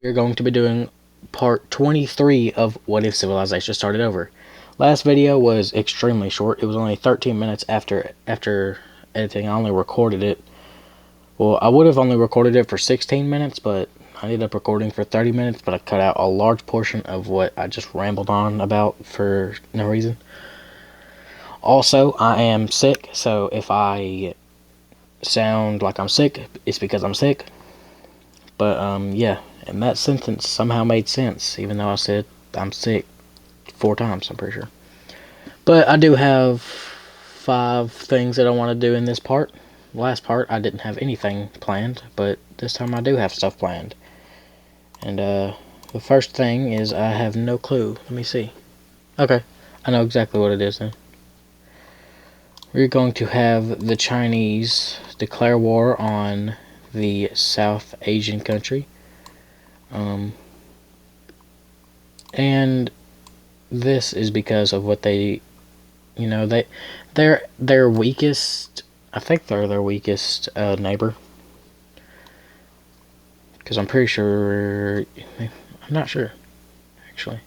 We're going to be doing part 23 of What If Civilization Started Over. Last video was extremely short. It was only 13 minutes after editing. I only recorded it. Well, I would have only recorded it for 16 minutes, but I ended up recording for 30 minutes, but I cut out a large portion of what I just rambled on about for no reason. Also, I am sick, so if I sound like I'm sick, it's because I'm sick. But, yeah. And that sentence somehow made sense, even though I said I'm sick 4 times, I'm pretty sure. But I do have 5 things that I want to do in this part. Last part, I didn't have anything planned, but this time I do have stuff planned. And, the first thing is I have no clue. Let me see. Okay, I know exactly what it is then. We're going to have the Chinese declare war on the South Asian country. And this is because of what they're weakest. I think they're their weakest neighbor. Because I'm pretty sure. I'm not sure, actually.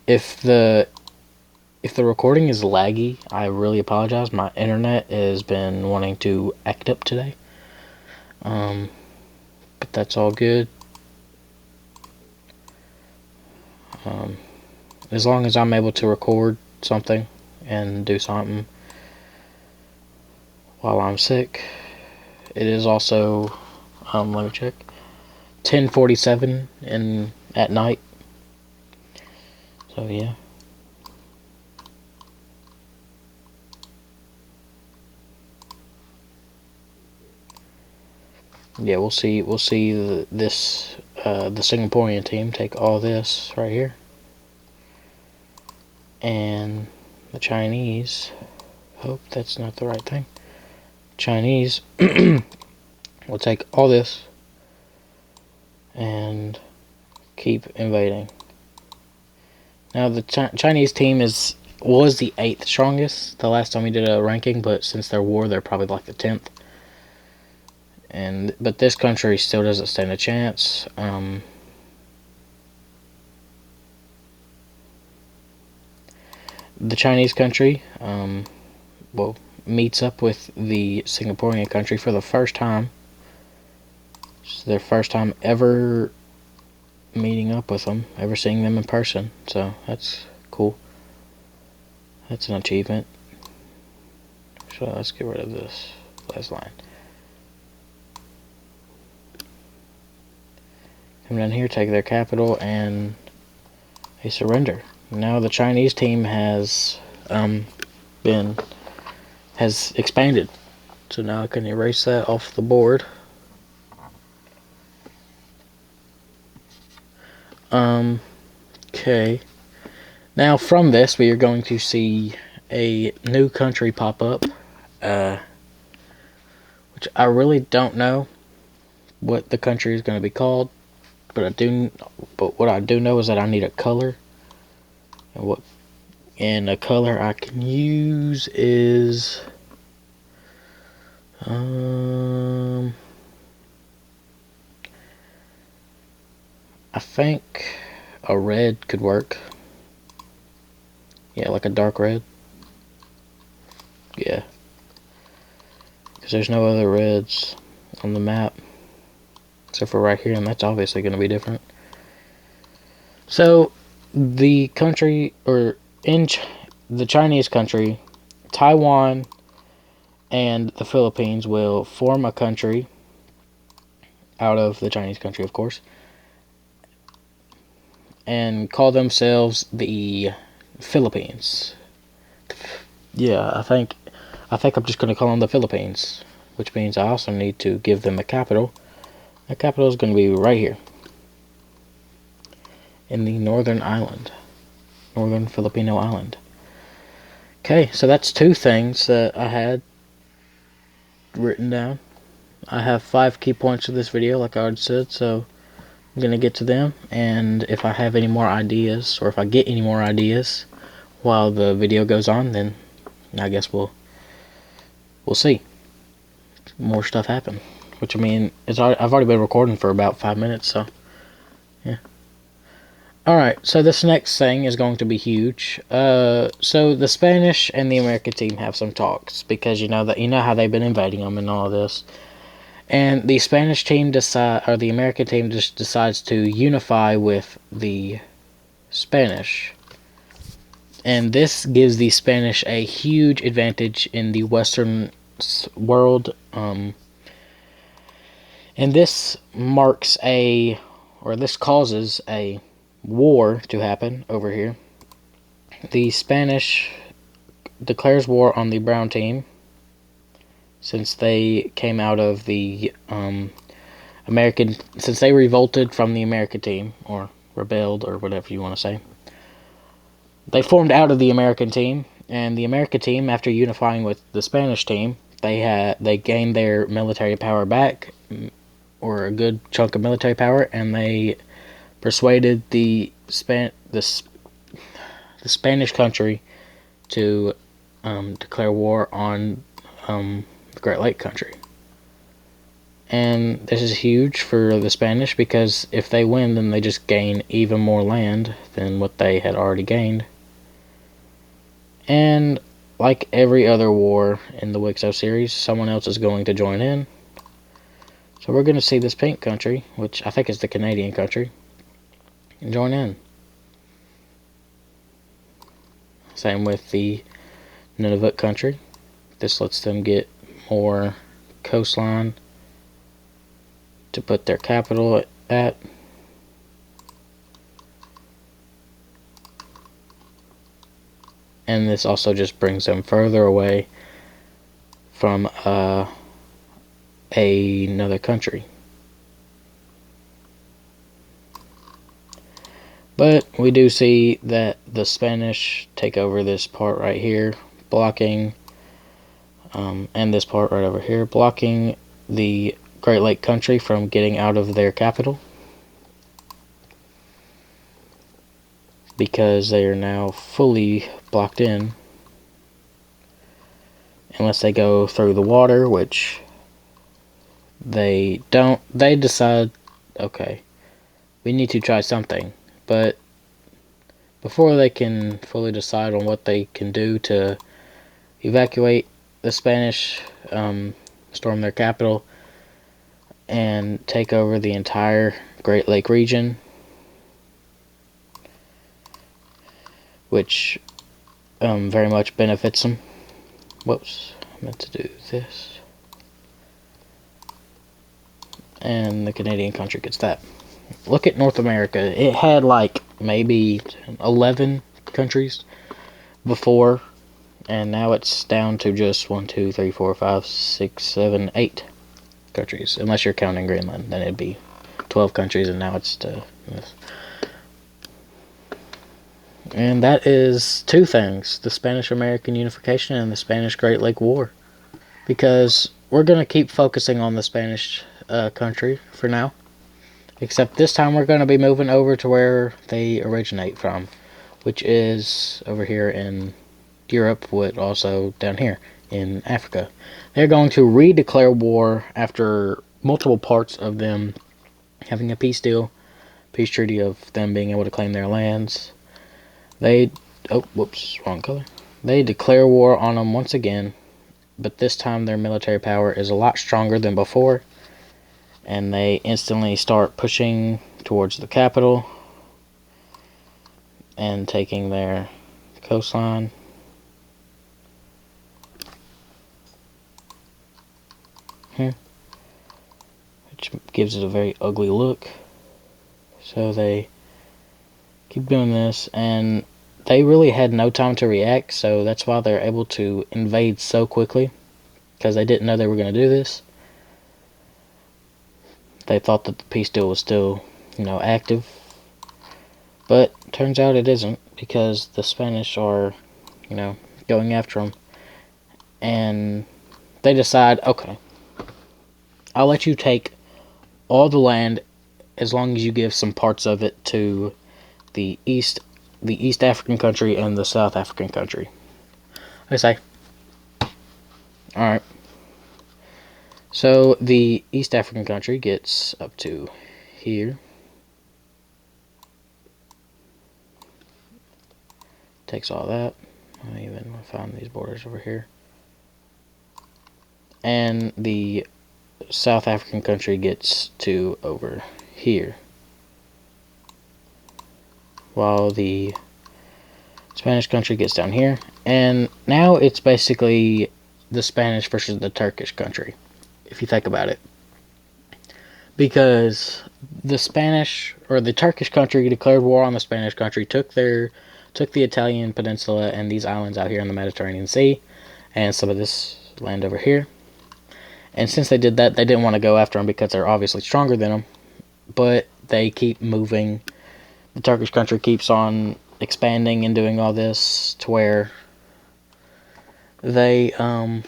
If the recording is laggy, I really apologize. My internet has been wanting to act up today. But that's all good. As long as I'm able to record something and do something while I'm sick. It is also, let me check, 10:47 at night. So yeah. Yeah, we'll see the Singaporean team take all this right here. And the Chinese, hope that's not the right thing. Chinese will take all this and keep invading. Now the Chinese team was the 8th strongest the last time we did a ranking, but since their war, they're probably like the 10th. But this country still doesn't stand a chance. The Chinese country, meets up with the Singaporean country for the first time. It's their first time ever meeting up with them, ever seeing them in person. So that's cool. That's an achievement. So let's get rid of this last line. Come down here, take their capital, and they surrender. Now the Chinese team has expanded. So now I can erase that off the board. Okay. Now from this, we are going to see a new country pop up, which I really don't know what the country is going to be called, but what I do know is that I need a color, and a color I can use is I think a red could work. Yeah, like a dark red. Yeah. Because there's no other reds on the map. Except for right here, and that's obviously going to be different. So, the country, or the Chinese country, Taiwan, and the Philippines will form a country out of the Chinese country, of course, and call themselves the Philippines. Yeah, I think I'm just going to call them the Philippines, which means I also need to give them a capital. The capital is going to be right here in the northern Filipino island. Okay, so that's 2 things that I had written down. I have 5 key points of this video, like I already said, so I'm going to get to them, and if I have any more ideas, or if I get any more ideas while the video goes on, then I guess we'll see. more stuff happen. Which, I mean, I've already been recording for about 5 minutes, so yeah. Alright, so this next thing is going to be huge. So the Spanish and the American team have some talks, because you know how they've been invading them and all of this. And the Spanish team the American team just decides to unify with the Spanish. And this gives the Spanish a huge advantage in the Western world. And this this causes a war to happen over here. The Spanish declares war on the brown team, since they came out of the since they revolted from the American team, or rebelled, or whatever you want to say. They formed out of the American team, and the American team, after unifying with the Spanish team, they gained their military power back, or a good chunk of military power, and they persuaded the Spanish country to declare war on the Great Lake country. And this is huge for the Spanish, because if they win, then they just gain even more land than what they had already gained. And like every other war in the Wixo series, someone else is going to join in. So we're going to see this pink country, which I think is the Canadian country, join in. Same with the Nunavut country. This lets them get more coastline to put their capital at. And this also just brings them further away from another country. But we do see that the Spanish take over this part right here, blocking, and this part right over here, blocking the Great Lake country from getting out of their capital, because they are now fully blocked in, unless they go through the water, which they don't. They decide, okay, we need to try something. But before they can fully decide on what they can do to evacuate, the Spanish storm their capital and take over the entire Great Lake region, which very much benefits them. Whoops, I meant to do this. And the Canadian country gets that. Look at North America. It had like maybe 11 countries before, and now it's down to just 1, 2, 3, 4, 5, 6, 7, 8 countries. Unless you're counting Greenland, then it'd be 12 countries, and now it's to this. And that is two things: the Spanish-American unification and the Spanish Great Lake War. Because we're going to keep focusing on the Spanish country for now. Except this time we're going to be moving over to where they originate from, which is over here in Europe, but also down here in Africa. They're going to redeclare war after multiple parts of them having a peace treaty of them being able to claim their lands. Oh, whoops, wrong color. They declare war on them once again, but this time their military power is a lot stronger than before, and they instantly start pushing towards the capital and taking their coastline. Here, which gives it a very ugly look. So they keep doing this, and they really had no time to react, so that's why they're able to invade so quickly, because they didn't know they were going to do this. They thought that the peace deal was still, active, but turns out it isn't, because the Spanish are, going after them, and they decide, okay, I'll let you take all the land as long as you give some parts of it to the East African country and the South African country. I say. Alright. So the East African country gets up to here. Takes all that. I even found these borders over here. And the South African country gets to over here. While the Spanish country gets down here. And now it's basically the Spanish versus the Turkish country, if you think about it. Because the Spanish, or the Turkish country, declared war on the Spanish country, took the Italian peninsula and these islands out here in the Mediterranean Sea, and some of this land over here. And since they did that, they didn't want to go after them because they're obviously stronger than them. But they keep moving. The Turkish country keeps on expanding and doing all this to where they are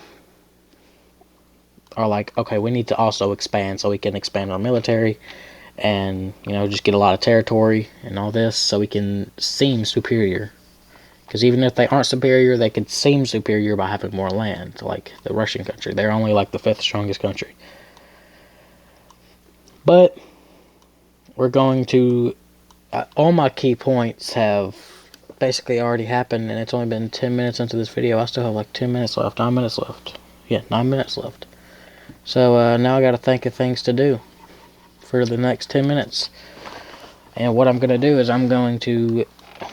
like, okay, we need to also expand so we can expand our military and, you know, just get a lot of territory and all this so we can seem superior. Because even if they aren't superior, they could seem superior by having more land, like the Russian country. They're only like the 5th strongest country. But we're going to... all my key points have basically already happened, and it's only been 10 minutes into this video. I still have like 10 minutes left, 9 minutes left. Yeah, 9 minutes left. So now I got to think of things to do for the next 10 minutes. And what I'm going to do is I'm going to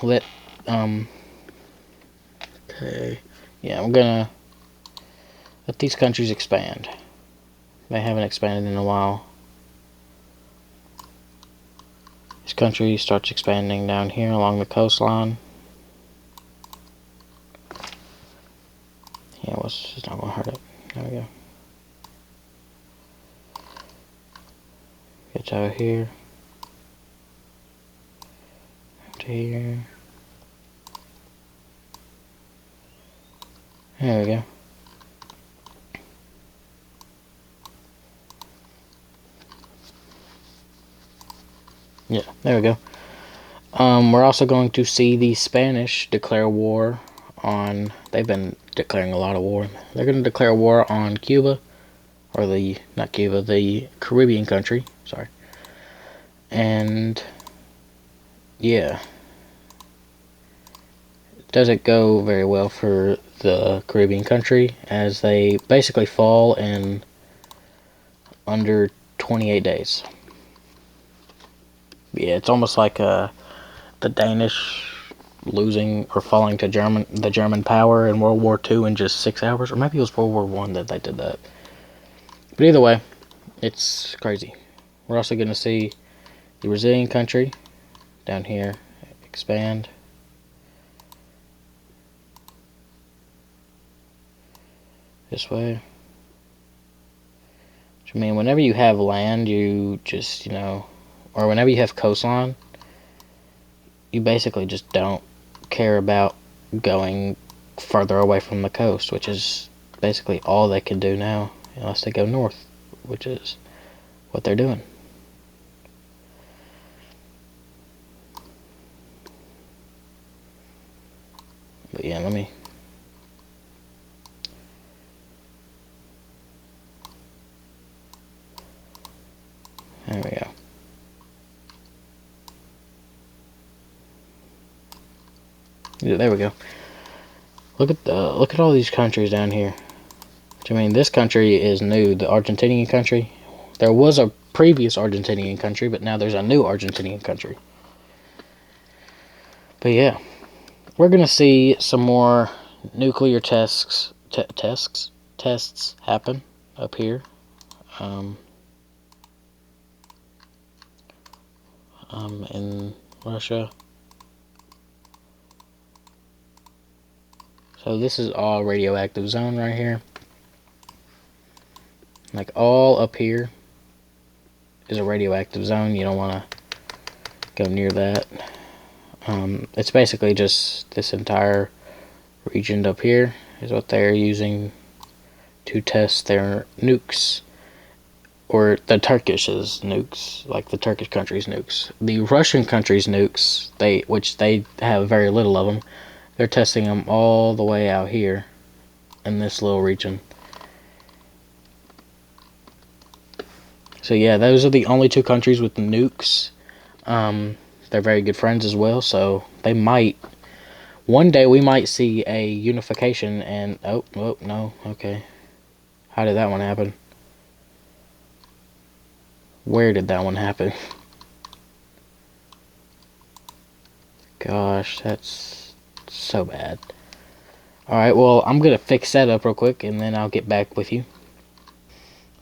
let... okay. Yeah, I'm going to let these countries expand. They haven't expanded in a while. This country starts expanding down here along the coastline. Yeah, it's not going to hurt it. There we go. Gets out here. To here. There we go. Yeah, there we go. We're also going to see the Spanish declare war on... they've been declaring a lot of war. They're going to declare war on Cuba. Or the... not Cuba, the Caribbean country. Sorry. And... yeah. It doesn't go very well for the Caribbean country, as they basically fall in under 28 days. Yeah, it's almost like the Danish losing or falling to the German power in World War II in just 6 hours, or maybe it was World War I that they did that. But either way, it's crazy. We're also going to see the Brazilian country down here expand. This way. I mean, whenever you have land, you just, you know, or whenever you have coastline, you basically just don't care about going further away from the coast, which is basically all they can do now, unless they go north, which is what they're doing. But yeah, let me... there we go. Yeah, there we go. Look at all these countries down here. I mean, this country is new, the Argentinian country. There was a previous Argentinian country, but now there's a new Argentinian country. But yeah, we're gonna see some more nuclear tests happen up here. In Russia. So this is all radioactive zone right here. Like all up here is a radioactive zone. You don't want to go near that. It's basically just this entire region up here is what they're using to test their nukes. Or the Turkish's nukes, like the Turkish country's nukes. The Russian country's nukes, which they have very little of them, they're testing them all the way out here in this little region. So yeah, those are the only two countries with nukes. They're very good friends as well, so they might one day we might see a unification. And oh no, okay, how did that one happen? Where did that one happen? Gosh, that's so bad. Alright, well, I'm gonna fix that up real quick and then I'll get back with you.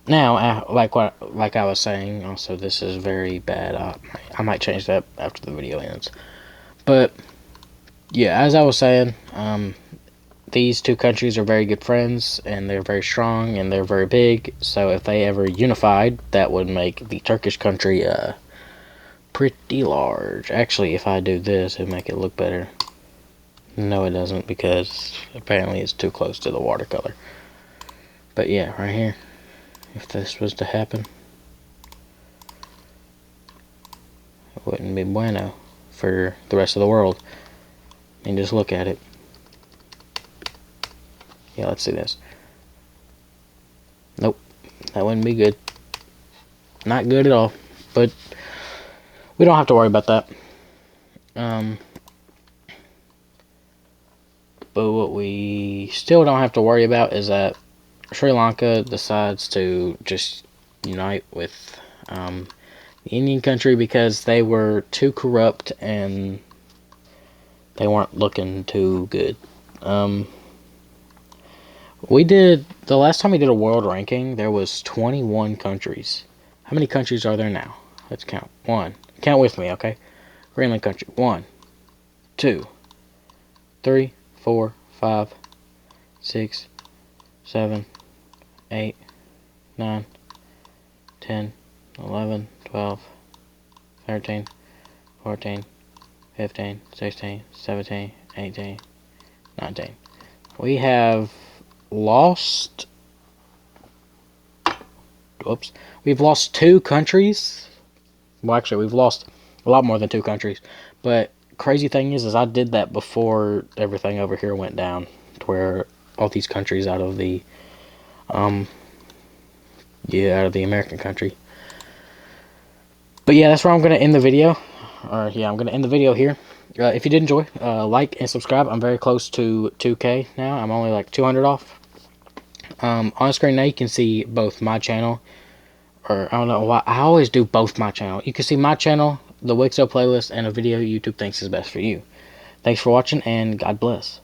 Now, like I was saying, also this is very bad. I might change that after the video ends. But yeah, as I was saying, these two countries are very good friends and they're very strong and they're very big. So if they ever unified, that would make the Turkish country pretty large. Actually, if I do this, it'd make it look better. No, it doesn't, because apparently it's too close to the watercolor. But yeah, right here, if this was to happen, it wouldn't be bueno for the rest of the world. I mean, just look at it. Yeah, let's see this. Nope, that wouldn't be good. Not good at all. But we don't have to worry about that. But what we still don't have to worry about is that Sri Lanka decides to just unite with the Indian country because they were too corrupt and they weren't looking too good. The last time we did a world ranking, there was 21 countries. How many countries are there now? Let's count. One. Count with me, okay? Greenland country. 1, 2, 3, 4, 5, 6, 7, 8, 9, 10, 11, 12, 13, 14, 15, 16, 17, 18, 19. We have lost... Whoops. We've lost 2 countries. Well, actually, we've lost a lot more than 2 countries. But crazy thing is I did that before everything over here went down, to where all these countries out of the out of the American country. But yeah, that's where I'm gonna end the video. Or yeah, I'm gonna end the video here. If you did enjoy, like and subscribe. I'm very close to 2K now. I'm only like 200 off. On screen now you can see both my channel, or I don't know why I always do both my channel. You can see my channel, the Wixo playlist, and a video YouTube thinks is best for you. Thanks for watching, and God bless.